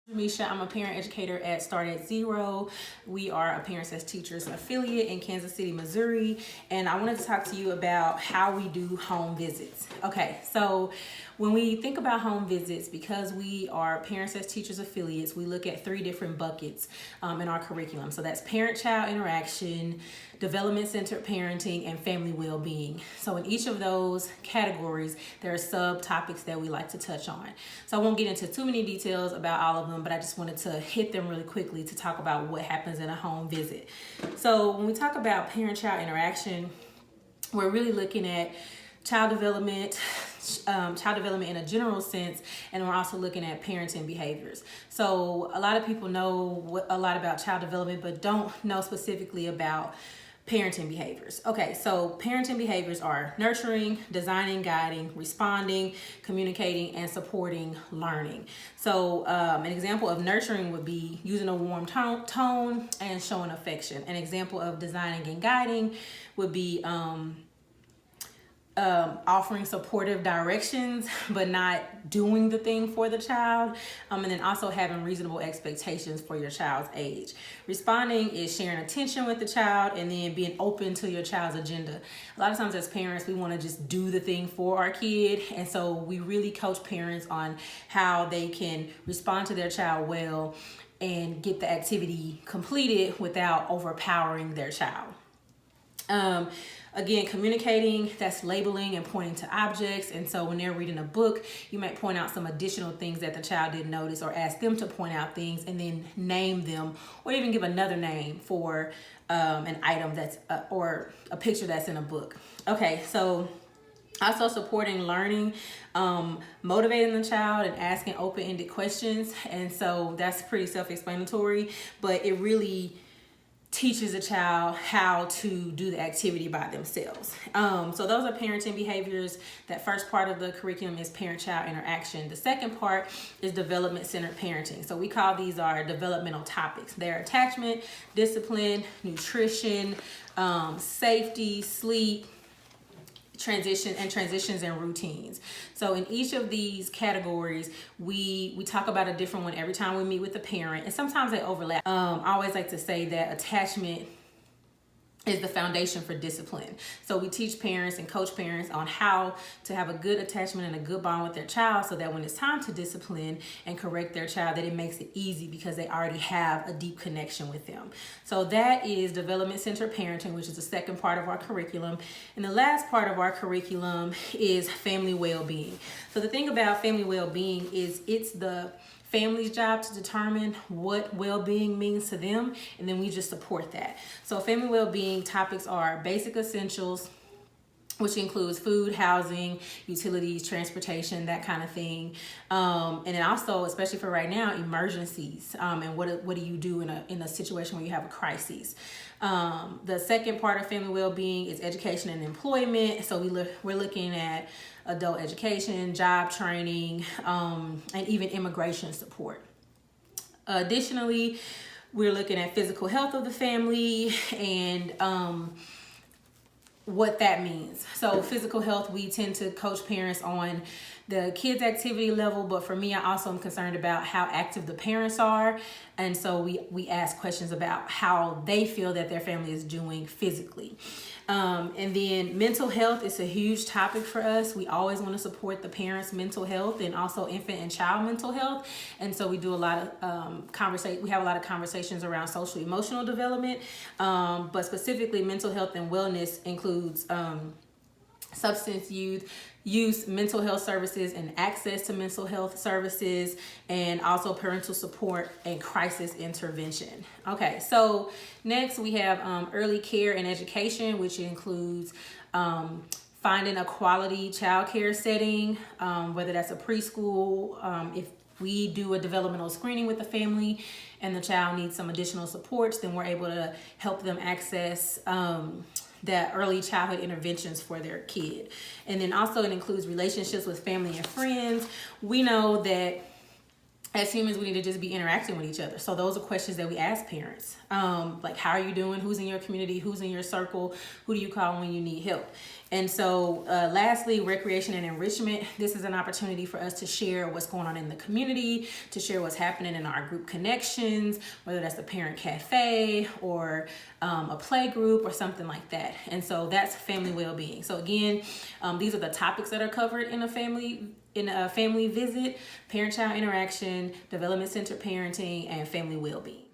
Misha. I'm a parent educator at Start at Zero. We are a Parents as Teachers affiliate in Kansas City, Missouri. And I wanted to talk to you about how we do home visits. Okay, so when we think about home visits, because we are Parents as Teachers affiliates, we look at three different buckets in our curriculum. So that's parent-child interaction, development-centered parenting, and family well-being. So in each of those categories, there are subtopics that we like to touch on. So I won't get into too many details about all of them, but I just wanted to hit them really quickly to talk about what happens in a home visit. So when we talk about parent-child interaction, we're really looking at child development in a general sense, and we're also looking at parenting behaviors. So a lot of people know a lot about child development, but don't know specifically about parenting behaviors. Okay, so parenting behaviors are nurturing, designing, guiding, responding, communicating, and supporting learning. So an example of nurturing would be using a warm tone and showing affection. An example of designing and guiding would be offering supportive directions, but not doing the thing for the child. And then also having reasonable expectations for your child's age. Responding is sharing attention with the child and then being open to your child's agenda. A lot of times as parents, we want to just do the thing for our kid. And so we really coach parents on how they can respond to their child well and get the activity completed without overpowering their child. Again, communicating, that's labeling and pointing to objects. And so when they're reading a book, you might point out some additional things that the child didn't notice, or ask them to point out things and then name them, or even give another name for an item that's or a picture that's in a book. Okay, so also supporting learning, motivating the child and asking open-ended questions. And so that's pretty self-explanatory, but it really teaches a child how to do the activity by themselves. So those are parenting behaviors. That first part of the curriculum is parent-child interaction. The second part is development-centered parenting. So we call these our developmental topics. They're attachment, discipline, nutrition, safety, sleep, transitions and routines. So in each of these categories, we talk about a different one every time we meet with the parent, and sometimes they overlap. I always like to say that attachment is the foundation for discipline. So we teach parents and coach parents on how to have a good attachment and a good bond with their child, so that when it's time to discipline and correct their child, that it makes it easy because they already have a deep connection with them. So that is development-centered parenting, which is the second part of our curriculum. And the last part of our curriculum is family well-being. So the thing about family well-being is it's the family's job to determine what well-being means to them, and then we just support that. So family well-being topics are basic essentials, which includes food, housing, utilities, transportation, that kind of thing. And then also, especially for right now, emergencies, and what do you do in a situation where you have a crisis. The second part of family well-being is education and employment. So we're looking at adult education, job training, and even immigration support. Additionally, we're looking at physical health of the family and what that means. So physical health, we tend to coach parents on the kids' activity level, but for me, I also am concerned about how active the parents are. And so we ask questions about how they feel that their family is doing physically. And then mental health is a huge topic for us. We always want to support the parents' mental health and also infant and child mental health. And so we do a lot of we have a lot of conversations around social emotional development, but specifically mental health and wellness includes substance use, mental health services and access to mental health services, and also parental support and crisis intervention. Okay, so next we have early care and education, which includes finding a quality child care setting, whether that's a preschool. If we do a developmental screening with the family and the child needs some additional supports, then we're able to help them access that early childhood interventions for their kid. And then also it includes relationships with family and friends. We know that as humans, we need to just be interacting with each other. So those are questions that we ask parents. Like, how are you doing? Who's in your community? Who's in your circle? Who do you call when you need help? And so lastly, recreation and enrichment. This is an opportunity for us to share what's going on in the community, to share what's happening in our group connections, whether that's the parent cafe or a play group or something like that. And so that's family well-being. So again, these are the topics that are covered in a family visit: parent-child interaction, development-centered parenting, and family well-being.